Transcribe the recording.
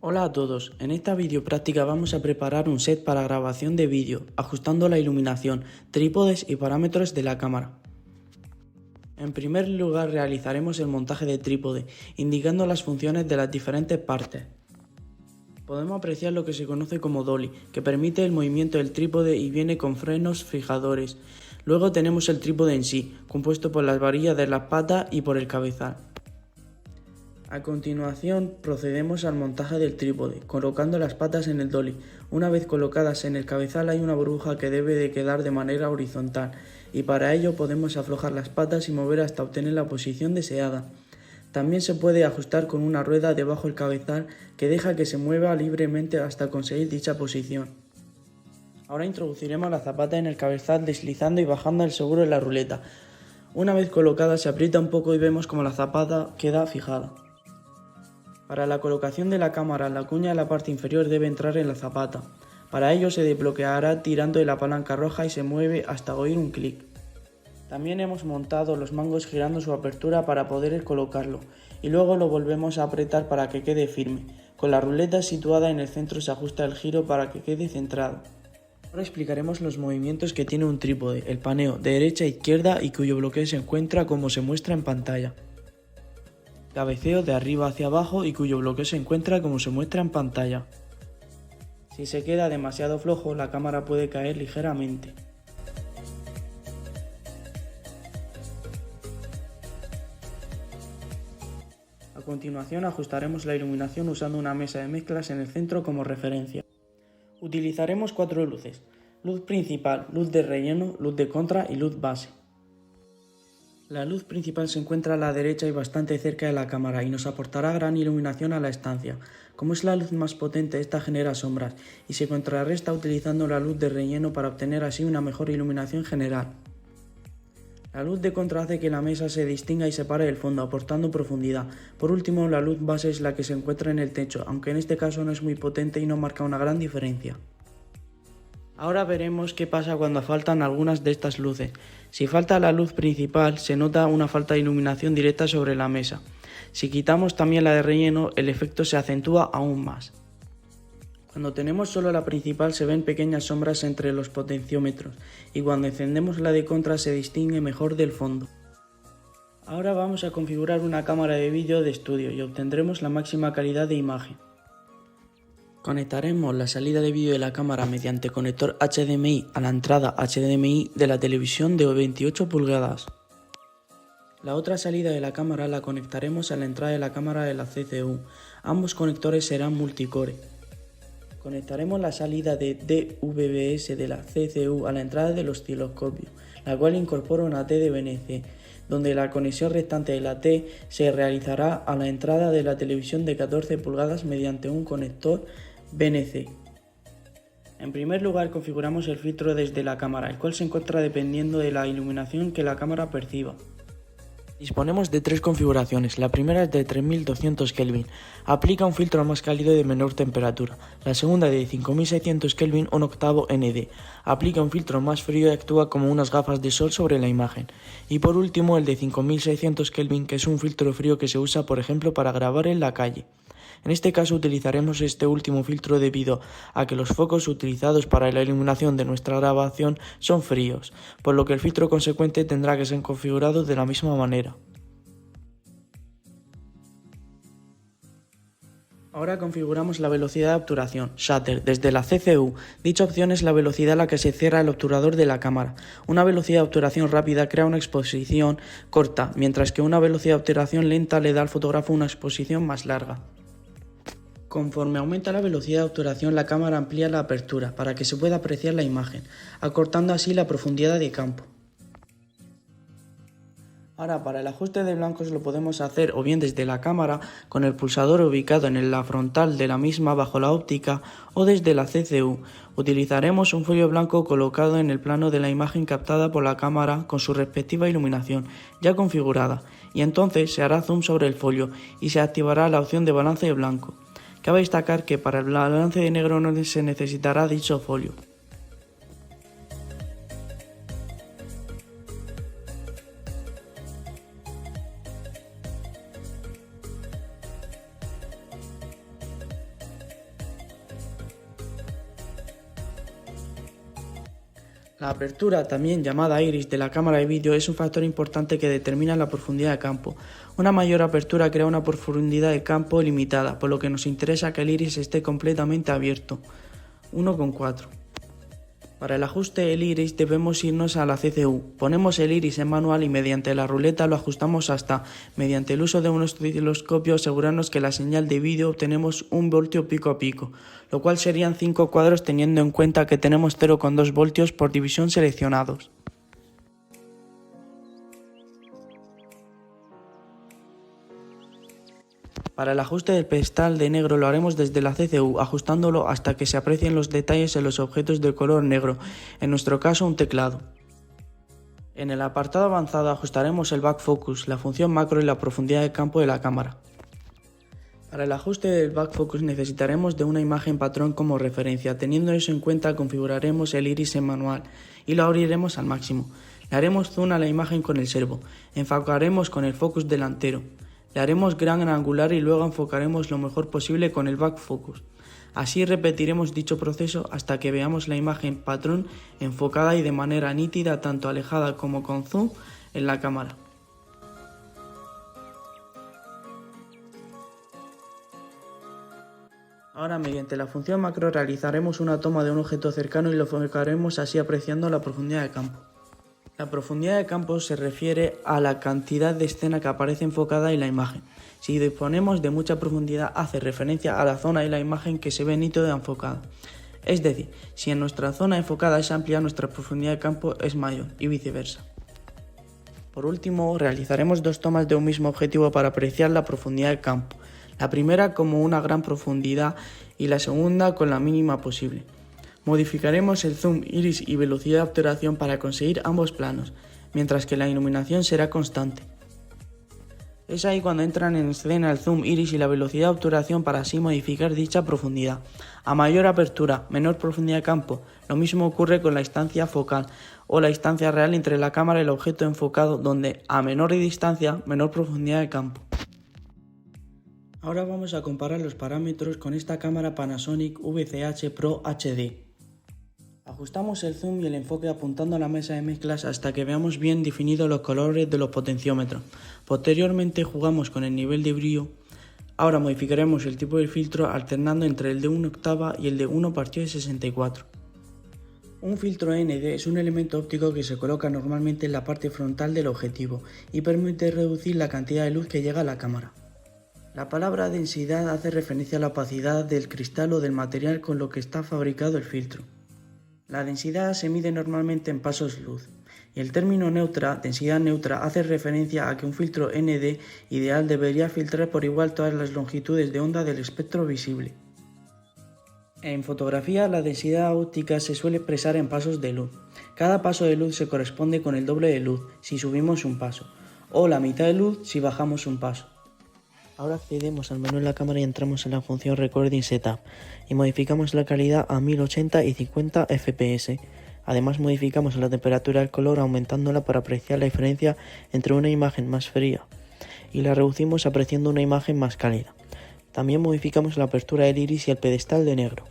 Hola a todos, en esta video práctica vamos a preparar un set para grabación de vídeo, ajustando la iluminación, trípodes y parámetros de la cámara. En primer lugar realizaremos el montaje de trípode, indicando las funciones de las diferentes partes. Podemos apreciar lo que se conoce como dolly, que permite el movimiento del trípode y viene con frenos fijadores. Luego tenemos el trípode en sí, compuesto por las varillas de las patas y por el cabezal. A continuación procedemos al montaje del trípode, colocando las patas en el dolly. Una vez colocadas en el cabezal hay una burbuja que debe de quedar de manera horizontal y para ello podemos aflojar las patas y mover hasta obtener la posición deseada. También se puede ajustar con una rueda debajo del cabezal que deja que se mueva libremente hasta conseguir dicha posición. Ahora introduciremos la zapata en el cabezal deslizando y bajando el seguro en la ruleta. Una vez colocada se aprieta un poco y vemos como la zapata queda fijada. Para la colocación de la cámara, la cuña de la parte inferior debe entrar en la zapata. Para ello se desbloqueará tirando de la palanca roja y se mueve hasta oír un clic. También hemos montado los mangos girando su apertura para poder colocarlo y luego lo volvemos a apretar para que quede firme. Con la ruleta situada en el centro se ajusta el giro para que quede centrado. Ahora explicaremos los movimientos que tiene un trípode, el paneo de derecha a izquierda y cuyo bloqueo se encuentra como se muestra en pantalla. Cabeceo de arriba hacia abajo y cuyo bloqueo se encuentra como se muestra en pantalla. Si se queda demasiado flojo, la cámara puede caer ligeramente. A continuación ajustaremos la iluminación usando una mesa de mezclas en el centro como referencia. Utilizaremos 4 luces: luz principal, luz de relleno, luz de contra y luz base. La luz principal se encuentra a la derecha y bastante cerca de la cámara y nos aportará gran iluminación a la estancia. Como es la luz más potente, esta genera sombras y se contrarresta utilizando la luz de relleno para obtener así una mejor iluminación general. La luz de contra hace que la mesa se distinga y separe del fondo, aportando profundidad. Por último, la luz base es la que se encuentra en el techo, aunque en este caso no es muy potente y no marca una gran diferencia. Ahora veremos qué pasa cuando faltan algunas de estas luces. Si falta la luz principal, se nota una falta de iluminación directa sobre la mesa. Si quitamos también la de relleno, el efecto se acentúa aún más. Cuando tenemos solo la principal se ven pequeñas sombras entre los potenciómetros y cuando encendemos la de contra se distingue mejor del fondo. Ahora vamos a configurar una cámara de vídeo de estudio y obtendremos la máxima calidad de imagen. Conectaremos la salida de vídeo de la cámara mediante conector HDMI a la entrada HDMI de la televisión de 28 pulgadas. La otra salida de la cámara la conectaremos a la entrada de la cámara de la CCU. Ambos conectores serán multicore. Conectaremos la salida de DVB-S de la CCU a la entrada del osciloscopio, la cual incorpora una T de BNC, donde la conexión restante de la T se realizará a la entrada de la televisión de 14 pulgadas mediante un conector BNC. En primer lugar configuramos el filtro desde la cámara, el cual se encuentra dependiendo de la iluminación que la cámara perciba. Disponemos de 3 configuraciones. La primera es de 3200 Kelvin, aplica un filtro más cálido y de menor temperatura. La segunda de 5600 Kelvin, un octavo ND, aplica un filtro más frío y actúa como unas gafas de sol sobre la imagen. Y por último el de 5600 Kelvin, que es un filtro frío que se usa por ejemplo para grabar en la calle. En este caso utilizaremos este último filtro debido a que los focos utilizados para la iluminación de nuestra grabación son fríos, por lo que el filtro consecuente tendrá que ser configurado de la misma manera. Ahora configuramos la velocidad de obturación, shutter, desde la CCU. Dicha opción es la velocidad a la que se cierra el obturador de la cámara. Una velocidad de obturación rápida crea una exposición corta, mientras que una velocidad de obturación lenta le da al fotógrafo una exposición más larga. Conforme aumenta la velocidad de obturación, la cámara amplía la apertura para que se pueda apreciar la imagen, acortando así la profundidad de campo. Ahora, para el ajuste de blancos lo podemos hacer o bien desde la cámara, con el pulsador ubicado en la frontal de la misma bajo la óptica, o desde la CCU. Utilizaremos un folio blanco colocado en el plano de la imagen captada por la cámara con su respectiva iluminación ya configurada, y entonces se hará zoom sobre el folio y se activará la opción de balance de blanco. Cabe destacar que para el balance de negro no se necesitará dicho folio. La apertura, también llamada iris, de la cámara de vídeo es un factor importante que determina la profundidad de campo. Una mayor apertura crea una profundidad de campo limitada, por lo que nos interesa que el iris esté completamente abierto. 1,4. Para el ajuste del iris debemos irnos a la CCU. Ponemos el iris en manual y mediante la ruleta lo ajustamos hasta, mediante el uso de un osciloscopio, asegurarnos que la señal de vídeo obtenemos 1 voltio pico a pico, lo cual serían 5 cuadros teniendo en cuenta que tenemos 0,2 voltios por división seleccionados. Para el ajuste del pedestal de negro lo haremos desde la CCU, ajustándolo hasta que se aprecien los detalles en los objetos de color negro, en nuestro caso un teclado. En el apartado avanzado ajustaremos el back focus, la función macro y la profundidad de campo de la cámara. Para el ajuste del back focus necesitaremos de una imagen patrón como referencia. Teniendo eso en cuenta configuraremos el iris en manual y lo abriremos al máximo. Le haremos zoom a la imagen con el servo, enfocaremos con el focus delantero. Le haremos gran angular y luego enfocaremos lo mejor posible con el back focus. Así repetiremos dicho proceso hasta que veamos la imagen patrón enfocada y de manera nítida tanto alejada como con zoom en la cámara. Ahora mediante la función macro realizaremos una toma de un objeto cercano y lo enfocaremos así apreciando la profundidad de campo. La profundidad de campo se refiere a la cantidad de escena que aparece enfocada en la imagen. Si disponemos de mucha profundidad hace referencia a la zona de la imagen que se ve nítida enfocada. Es decir, si en nuestra zona enfocada es amplia, nuestra profundidad de campo es mayor y viceversa. Por último, realizaremos 2 tomas de un mismo objetivo para apreciar la profundidad de campo. La primera como una gran profundidad y la segunda con la mínima posible. Modificaremos el zoom, iris y velocidad de obturación para conseguir ambos planos, mientras que la iluminación será constante. Es ahí cuando entran en escena el zoom, iris y la velocidad de obturación para así modificar dicha profundidad. A mayor apertura, menor profundidad de campo. Lo mismo ocurre con la distancia focal o la distancia real entre la cámara y el objeto enfocado, donde a menor distancia, menor profundidad de campo. Ahora vamos a comparar los parámetros con esta cámara Panasonic VCH Pro HD. Ajustamos el zoom y el enfoque apuntando a la mesa de mezclas hasta que veamos bien definidos los colores de los potenciómetros. Posteriormente jugamos con el nivel de brillo. Ahora modificaremos el tipo de filtro alternando entre el de 1/8 y el de 1/64. Un filtro ND es un elemento óptico que se coloca normalmente en la parte frontal del objetivo y permite reducir la cantidad de luz que llega a la cámara. La palabra densidad hace referencia a la opacidad del cristal o del material con lo que está fabricado el filtro. La densidad se mide normalmente en pasos luz y el término neutra, densidad neutra, hace referencia a que un filtro ND ideal debería filtrar por igual todas las longitudes de onda del espectro visible. En fotografía, la densidad óptica se suele expresar en pasos de luz. Cada paso de luz se corresponde con el doble de luz si subimos un paso, o la mitad de luz si bajamos un paso. Ahora accedemos al menú de la cámara y entramos en la función Recording Setup y modificamos la calidad a 1080 y 50 fps. Además modificamos la temperatura del color aumentándola para apreciar la diferencia entre una imagen más fría y la reducimos apreciando una imagen más cálida. También modificamos la apertura del iris y el pedestal de negro.